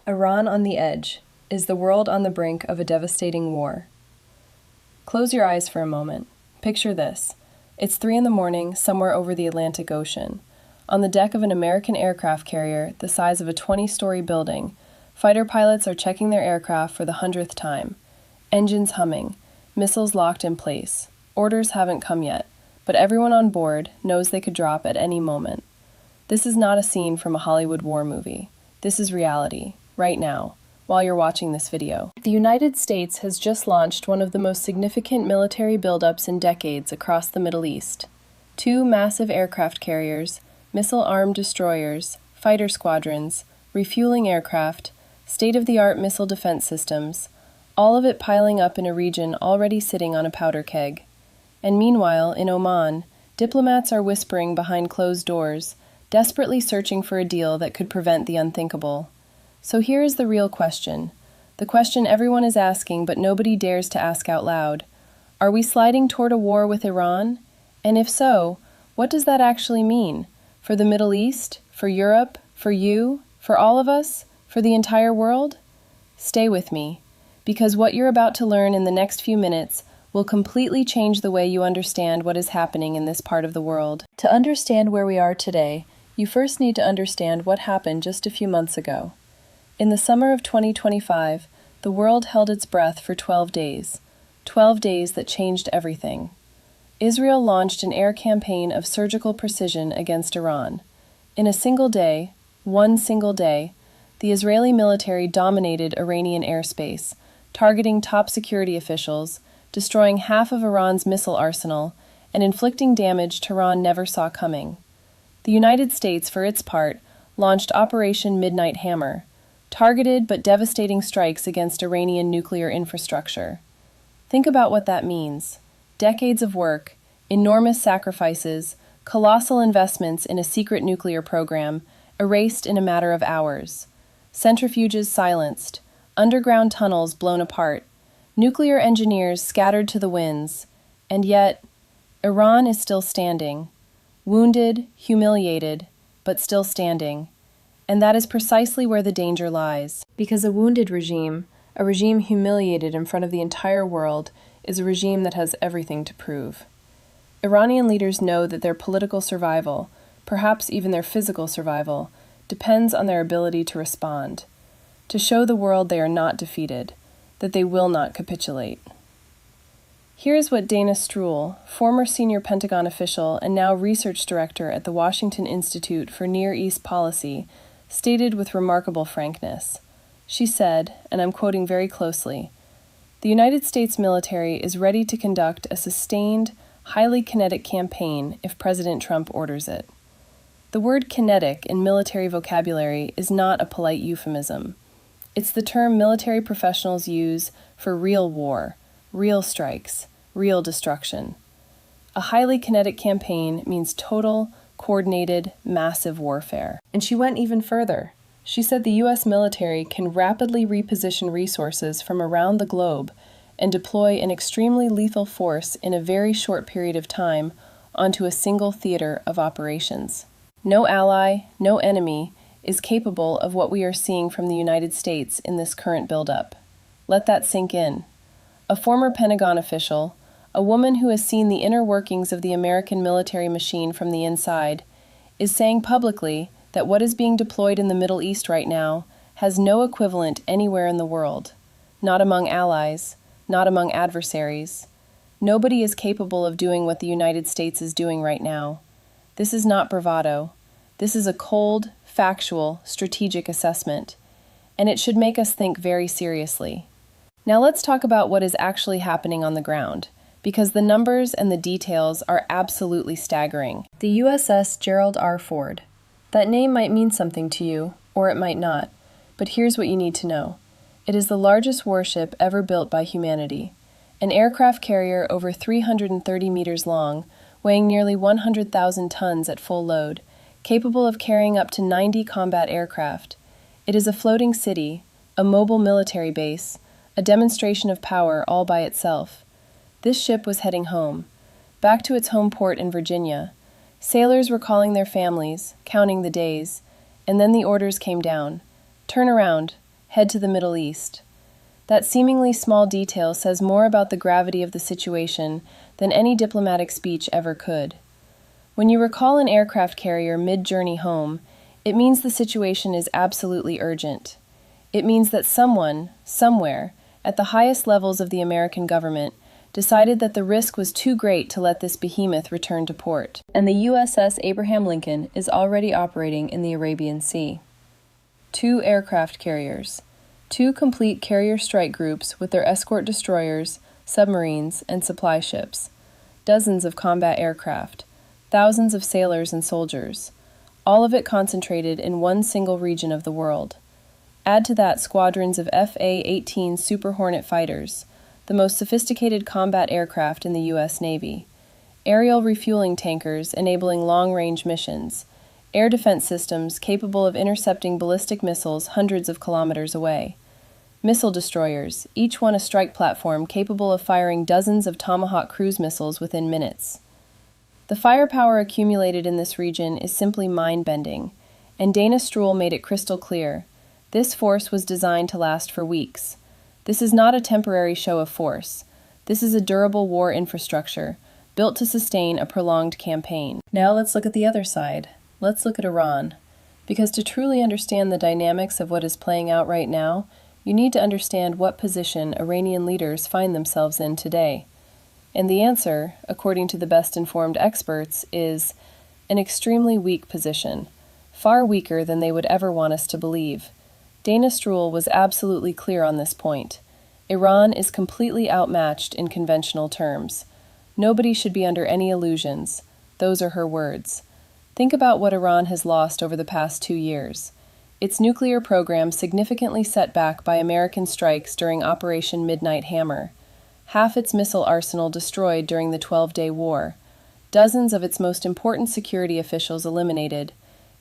Iran on the edge. Is the world on the brink of a devastating war? Close your eyes for a moment. Picture this. It's 3 in the morning, somewhere over the Atlantic Ocean. On the deck of an American aircraft carrier the size of a 20-story building, fighter pilots are checking their aircraft for the 100th time. Engines humming, missiles locked in place. Orders haven't come yet, but everyone on board knows they could drop at any moment. This is not a scene from a Hollywood war movie. This is reality, right now, while you're watching this video. The United States has just launched one of the most significant military buildups in decades across the Middle East. 2 massive aircraft carriers, missile-armed destroyers, fighter squadrons, refueling aircraft, state-of-the-art missile defense systems, all of it piling up in a region already sitting on a powder keg. And meanwhile, in Oman, diplomats are whispering behind closed doors, desperately searching for a deal that could prevent the unthinkable. So here is the real question. The question everyone is asking but nobody dares to ask out loud. Are we sliding toward a war with Iran? And if so, what does that actually mean? For the Middle East? For Europe? For you? For all of us? For the entire world? Stay with me, because what you're about to learn in the next few minutes will completely change the way you understand what is happening in this part of the world. To understand where we are today, you first need to understand what happened just a few months ago. In the summer of 2025, the world held its breath for 12 days. 12 days that changed everything. Israel launched an air campaign of surgical precision against Iran. In a single day, one single day, the Israeli military dominated Iranian airspace, targeting top security officials, destroying half of Iran's missile arsenal, and inflicting damage Tehran never saw coming. The United States, for its part, launched Operation Midnight Hammer, targeted but devastating strikes against Iranian nuclear infrastructure. Think about what that means. Decades of work, enormous sacrifices, colossal investments in a secret nuclear program, erased in a matter of hours. Centrifuges silenced, underground tunnels blown apart, nuclear engineers scattered to the winds, and yet, Iran is still standing. Wounded, humiliated, but still standing. And that is precisely where the danger lies. Because a wounded regime, a regime humiliated in front of the entire world, is a regime that has everything to prove. Iranian leaders know that their political survival, perhaps even their physical survival, depends on their ability to respond, to show the world they are not defeated, that they will not capitulate. Here is what Dana Stroul, former senior Pentagon official and now research director at the Washington Institute for Near East Policy, stated with remarkable frankness. She said, and I'm quoting very closely, "The United States military is ready to conduct a sustained, highly kinetic campaign if President Trump orders it." The word kinetic in military vocabulary is not a polite euphemism. It's the term military professionals use for real war, real strikes, real destruction. A highly kinetic campaign means total, coordinated, massive warfare. And she went even further. She said the U.S. military can rapidly reposition resources from around the globe and deploy an extremely lethal force in a very short period of time onto a single theater of operations. No ally, no enemy is capable of what we are seeing from the United States in this current buildup. Let that sink in. A former Pentagon official, a woman who has seen the inner workings of the American military machine from the inside, is saying publicly that what is being deployed in the Middle East right now has no equivalent anywhere in the world, not among allies, not among adversaries. Nobody is capable of doing what the United States is doing right now. This is not bravado. This is a cold, factual, strategic assessment, and it should make us think very seriously. Now let's talk about what is actually happening on the ground, because the numbers and the details are absolutely staggering. The USS Gerald R. Ford. That name might mean something to you, or it might not, but here's what you need to know. It is the largest warship ever built by humanity, an aircraft carrier over 330 meters long, weighing nearly 100,000 tons at full load, capable of carrying up to 90 combat aircraft. It is a floating city, a mobile military base, a demonstration of power all by itself. This ship was heading home, back to its home port in Virginia. Sailors were calling their families, counting the days, and then the orders came down. Turn around. head to the Middle East. That seemingly small detail says more about the gravity of the situation than any diplomatic speech ever could. When you recall an aircraft carrier mid-journey home, it means the situation is absolutely urgent. It means that someone, somewhere, at the highest levels of the American government, decided that the risk was too great to let this behemoth return to port, and the USS Abraham Lincoln is already operating in the Arabian Sea. 2 aircraft carriers, 2 complete carrier strike groups with their escort destroyers, submarines, and supply ships, dozens of combat aircraft, thousands of sailors and soldiers, all of it concentrated in one single region of the world. Add to that squadrons of FA-18 Super Hornet fighters, the most sophisticated combat aircraft in the U.S. Navy, aerial refueling tankers enabling long-range missions, air defense systems capable of intercepting ballistic missiles hundreds of kilometers away, missile destroyers, each one a strike platform capable of firing dozens of Tomahawk cruise missiles within minutes. The firepower accumulated in this region is simply mind-bending, and Dana Stroul made it crystal clear. This force was designed to last for weeks. This is not a temporary show of force. This is a durable war infrastructure, built to sustain a prolonged campaign. Now let's look at the other side. Let's look at Iran. Because to truly understand the dynamics of what is playing out right now, you need to understand what position Iranian leaders find themselves in today. And the answer, according to the best-informed experts, is an extremely weak position, far weaker than they would ever want us to believe. Dana Stroul was absolutely clear on this point. Iran is completely outmatched in conventional terms. Nobody should be under any illusions. Those are her words. Think about what Iran has lost over the past 2 years. Its nuclear program significantly set back by American strikes during Operation Midnight Hammer. Half its missile arsenal destroyed during the 12-day war. Dozens of its most important security officials eliminated.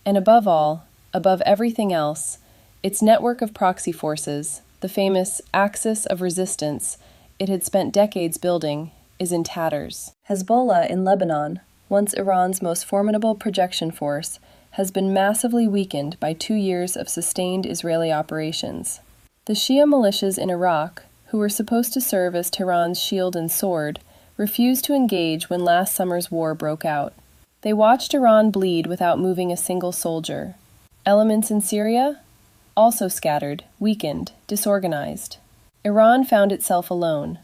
And above all, above everything else, its network of proxy forces, the famous axis of resistance it had spent decades building, is in tatters. Hezbollah in Lebanon, once Iran's most formidable projection force, has been massively weakened by 2 years of sustained Israeli operations. The Shia militias in Iraq, who were supposed to serve as Tehran's shield and sword, refused to engage when last summer's war broke out. They watched Iran bleed without moving a single soldier. Elements in Syria? Also scattered, weakened, disorganized. Iran found itself alone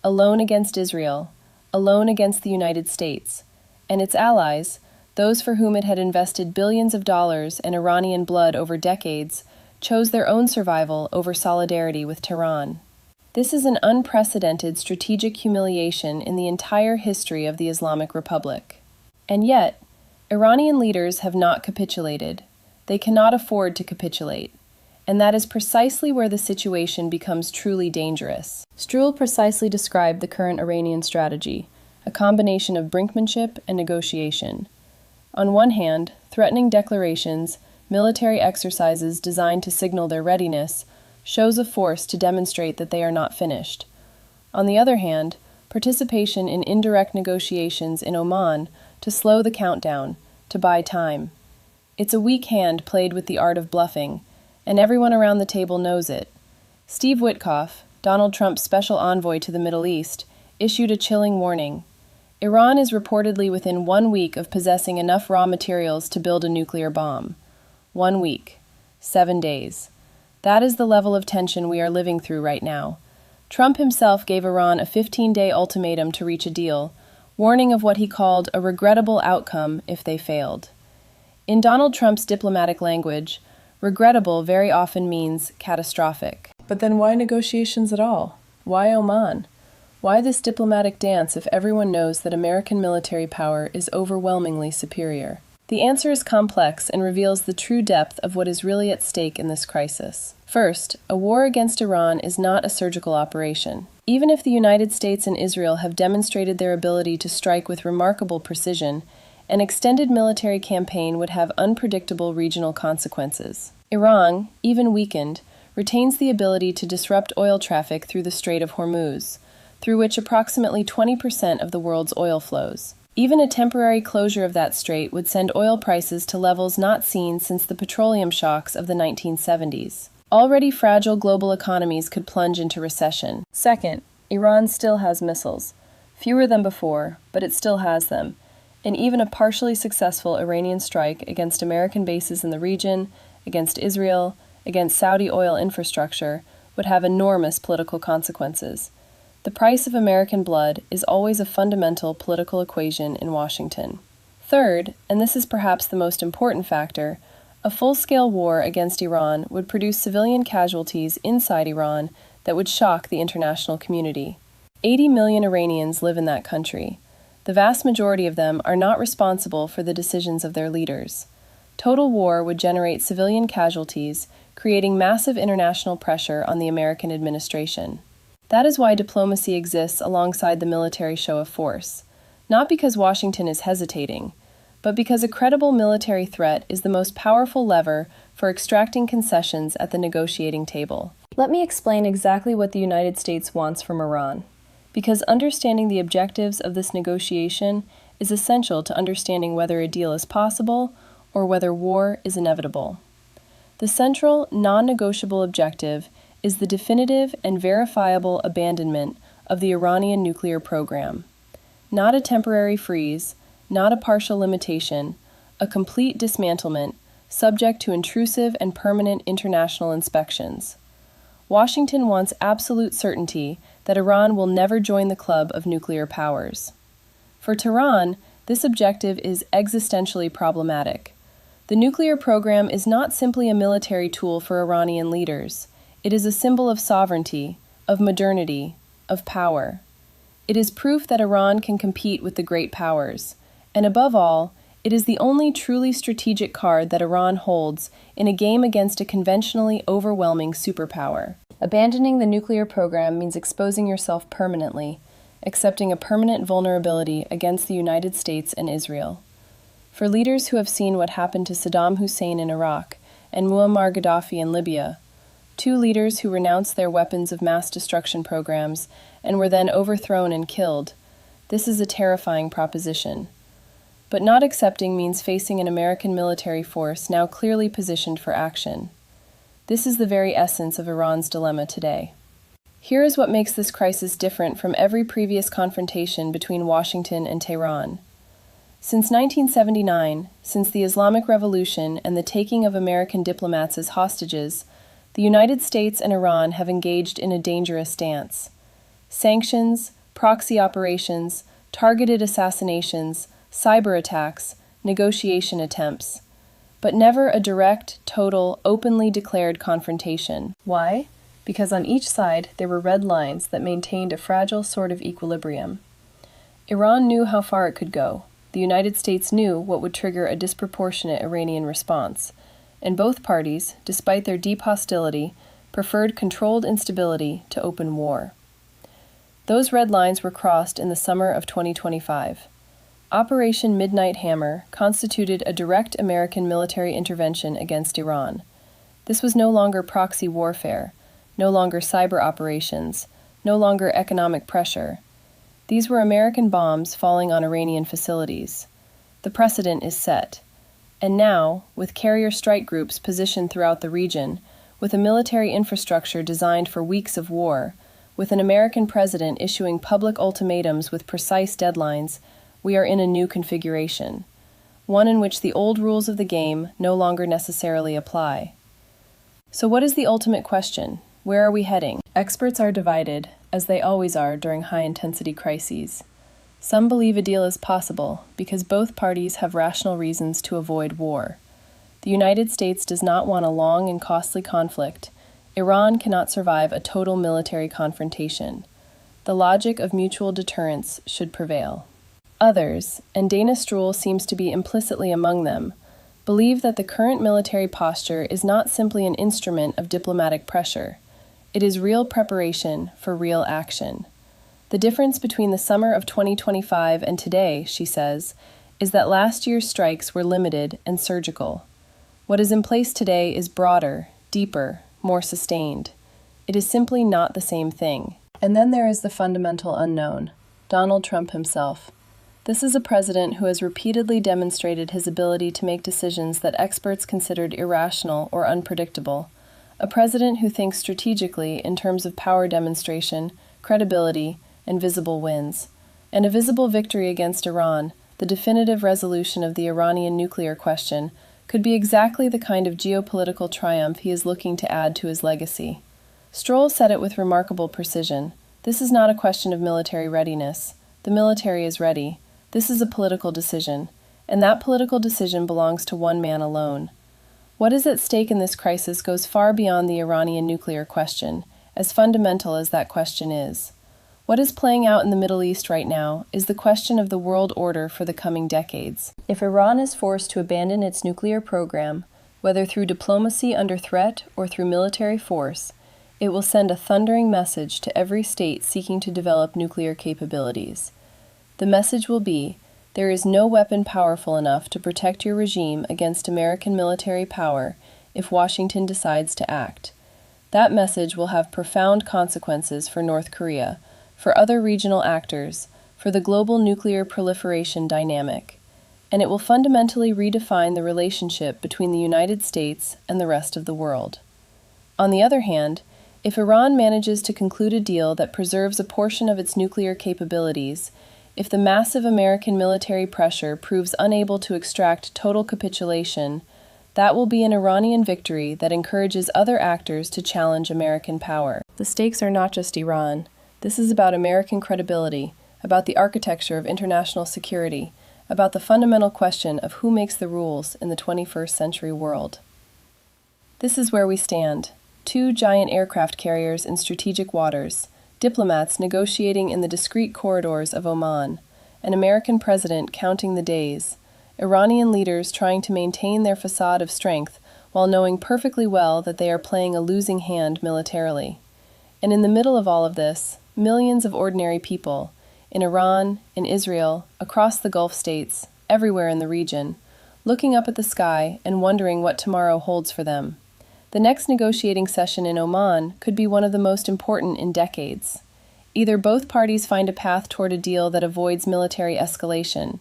against Israel, alone against the United States, and its allies, those for whom it had invested billions of dollars and Iranian blood over decades, chose their own survival over solidarity with Tehran. This is an unprecedented strategic humiliation in the entire history of the Islamic Republic. And yet, Iranian leaders have not capitulated. They cannot afford to capitulate. And that is precisely where the situation becomes truly dangerous. Stroul precisely described the current Iranian strategy, a combination of brinkmanship and negotiation. On one hand, threatening declarations, military exercises designed to signal their readiness, shows of force to demonstrate that they are not finished. On the other hand, participation in indirect negotiations in Oman to slow the countdown, to buy time. It's a weak hand played with the art of bluffing, and everyone around the table knows it. Steve Witkoff, Donald Trump's special envoy to the Middle East, issued a chilling warning. Iran is reportedly within 1 week of possessing enough raw materials to build a nuclear bomb. 1 week. 7 days. That is the level of tension we are living through right now. Trump himself gave Iran a 15-day ultimatum to reach a deal, warning of what he called a regrettable outcome if they failed. In Donald Trump's diplomatic language, regrettable very often means catastrophic. But then why negotiations at all? Why Oman? Why this diplomatic dance if everyone knows that American military power is overwhelmingly superior? The answer is complex and reveals the true depth of what is really at stake in this crisis. First, a war against Iran is not a surgical operation. Even if the United States and Israel have demonstrated their ability to strike with remarkable precision, an extended military campaign would have unpredictable regional consequences. Iran, even weakened, retains the ability to disrupt oil traffic through the Strait of Hormuz, through which approximately 20% of the world's oil flows. Even a temporary closure of that strait would send oil prices to levels not seen since the petroleum shocks of the 1970s. Already fragile global economies could plunge into recession. Second, Iran still has missiles. Fewer than before, but it still has them. And even a partially successful Iranian strike against American bases in the region, against Israel, against Saudi oil infrastructure, would have enormous political consequences. The price of American blood is always a fundamental political equation in Washington. Third, and this is perhaps the most important factor, a full-scale war against Iran would produce civilian casualties inside Iran that would shock the international community. 80 million Iranians live in that country. The vast majority of them are not responsible for the decisions of their leaders. Total war would generate civilian casualties, creating massive international pressure on the American administration. That is why diplomacy exists alongside the military show of force. Not because Washington is hesitating, but because a credible military threat is the most powerful lever for extracting concessions at the negotiating table. Let me explain exactly what the United States wants from Iran, because understanding the objectives of this negotiation is essential to understanding whether a deal is possible or whether war is inevitable. The central, non-negotiable objective is the definitive and verifiable abandonment of the Iranian nuclear program. Not a temporary freeze, not a partial limitation, a complete dismantlement, subject to intrusive and permanent international inspections. Washington wants absolute certainty that Iran will never join the club of nuclear powers. For Tehran, this objective is existentially problematic. The nuclear program is not simply a military tool for Iranian leaders. It is a symbol of sovereignty, of modernity, of power. It is proof that Iran can compete with the great powers. And above all, it is the only truly strategic card that Iran holds in a game against a conventionally overwhelming superpower. Abandoning the nuclear program means exposing yourself permanently, accepting a permanent vulnerability against the United States and Israel. For leaders who have seen what happened to Saddam Hussein in Iraq and Muammar Gaddafi in Libya, two leaders who renounced their weapons of mass destruction programs and were then overthrown and killed, this is a terrifying proposition. But not accepting means facing an American military force now clearly positioned for action. This is the very essence of Iran's dilemma today. Here is what makes this crisis different from every previous confrontation between Washington and Tehran. Since 1979, since the Islamic Revolution and the taking of American diplomats as hostages, the United States and Iran have engaged in a dangerous dance. Sanctions, proxy operations, targeted assassinations, cyber attacks, negotiation attempts, but never a direct, total, openly declared confrontation. Why? Because on each side there were red lines that maintained a fragile sort of equilibrium. Iran knew how far it could go. The United States knew what would trigger a disproportionate Iranian response, and both parties, despite their deep hostility, preferred controlled instability to open war. Those red lines were crossed in the summer of 2025. Operation Midnight Hammer constituted a direct American military intervention against Iran. This was no longer proxy warfare, no longer cyber operations, no longer economic pressure. These were American bombs falling on Iranian facilities. The precedent is set. And now, with carrier strike groups positioned throughout the region, with a military infrastructure designed for weeks of war, with an American president issuing public ultimatums with precise deadlines, we are in a new configuration, one in which the old rules of the game no longer necessarily apply. So what is the ultimate question? Where are we heading? Experts are divided, as they always are during high-intensity crises. Some believe a deal is possible because both parties have rational reasons to avoid war. The United States does not want a long and costly conflict. Iran cannot survive a total military confrontation. The logic of mutual deterrence should prevail. Others, and Dana Stroul seems to be implicitly among them, believe that the current military posture is not simply an instrument of diplomatic pressure. It is real preparation for real action. The difference between the summer of 2025 and today, she says, is that last year's strikes were limited and surgical. What is in place today is broader, deeper, more sustained. It is simply not the same thing. And then there is the fundamental unknown, Donald Trump himself. This is a president who has repeatedly demonstrated his ability to make decisions that experts considered irrational or unpredictable, a president who thinks strategically in terms of power demonstration, credibility, and visible wins. And a visible victory against Iran, the definitive resolution of the Iranian nuclear question, could be exactly the kind of geopolitical triumph he is looking to add to his legacy. Stroll said it with remarkable precision. This is not a question of military readiness. The military is ready. This is a political decision, and that political decision belongs to one man alone. What is at stake in this crisis goes far beyond the Iranian nuclear question, as fundamental as that question is. What is playing out in the Middle East right now is the question of the world order for the coming decades. If Iran is forced to abandon its nuclear program, whether through diplomacy under threat or through military force, it will send a thundering message to every state seeking to develop nuclear capabilities. The message will be, there is no weapon powerful enough to protect your regime against American military power if Washington decides to act. That message will have profound consequences for North Korea, for other regional actors, for the global nuclear proliferation dynamic, and it will fundamentally redefine the relationship between the United States and the rest of the world. On the other hand, if Iran manages to conclude a deal that preserves a portion of its nuclear capabilities, if the massive American military pressure proves unable to extract total capitulation, that will be an Iranian victory that encourages other actors to challenge American power. The stakes are not just Iran. This is about American credibility, about the architecture of international security, about the fundamental question of who makes the rules in the 21st century world. This is where we stand. Two giant aircraft carriers in strategic waters, diplomats negotiating in the discreet corridors of Oman, an American president counting the days, Iranian leaders trying to maintain their facade of strength while knowing perfectly well that they are playing a losing hand militarily. And in the middle of all of this, millions of ordinary people, in Iran, in Israel, across the Gulf states, everywhere in the region, looking up at the sky and wondering what tomorrow holds for them. The next negotiating session in Oman could be one of the most important in decades. Either both parties find a path toward a deal that avoids military escalation,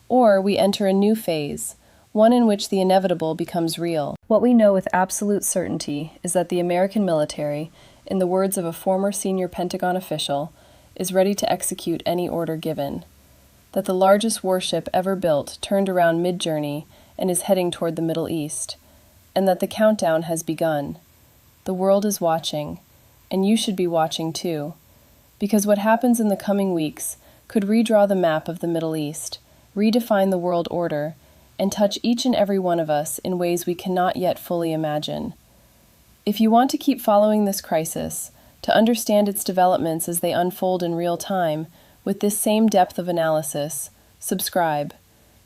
or we enter a new phase, one in which the inevitable becomes real. What we know with absolute certainty is that the American military, in the words of a former senior Pentagon official, is ready to execute any order given. That the largest warship ever built turned around mid-journey and is heading toward the Middle East, and that the countdown has begun. The world is watching, and you should be watching too, because what happens in the coming weeks could redraw the map of the Middle East, redefine the world order, and touch each and every one of us in ways we cannot yet fully imagine. If you want to keep following this crisis, to understand its developments as they unfold in real time, with this same depth of analysis, subscribe,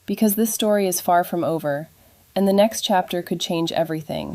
because this story is far from over, and the next chapter could change everything.